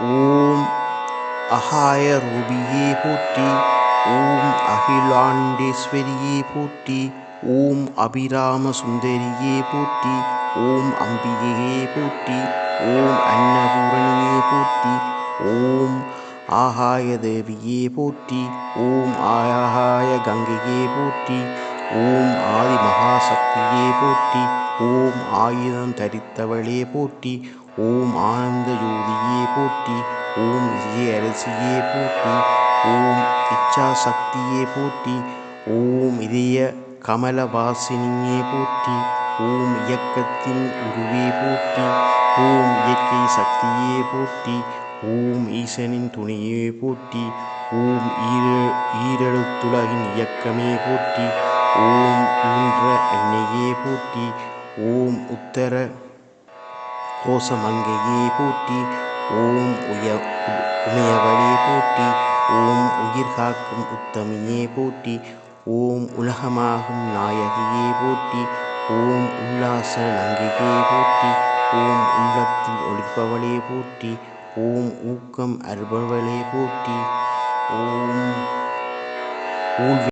ஓம் அகாய ரூபியே போற்றி. ஓம் அகிலாண்டேஸ்வரியே போற்றி. ஓம் அபிராம சுந்தரியே போற்றி. ஓம் அம்பிகையே போற்றி. ஓம் அன்னபூரணியே போற்றி. ஓம் ஆகாய தேவியே போற்றி. ஓம் ஆகாய கங்கையே போற்றி. ஓம் ஆதி மகாசக்தியே போற்றி. ஓம் ஆயுதம் தரித்தவளே போற்றி. ஓம் ஆனந்த ஜோதியே போற்றி. ஓம் விஜய அரசியே போற்றி. ஓம் இச்சா சக்தியே போற்றி. ஓம் இதய கமலவாசினியே போற்றி. ஓம் இயக்கத்தின் உருவே போற்றி. ஓம் இயற்கை சக்தியே போற்றி. ஓம் ஈசனின் துணையே போற்றி. ஓம் ஈரெழுத்துலகின் இயக்கமே போற்றி. ஓம் ஈன்ற அன்னையே போற்றி. ஓம் உத்தர கோசமங்கையே போற்றி. ஓம் உமையவளே போற்றி. ஓம் உயிர் காக்கும் உத்தமியே போற்றி. ஓம் உலகமாகும் நாயகியே போற்றி. ஓம் உல்லாச நங்கையே போற்றி. ஓம் உள்ளத்தில் ஒளிர்பவளே போற்றி. ஓம் ஊக்கம் அருள்பவளே போற்றி. ஓம்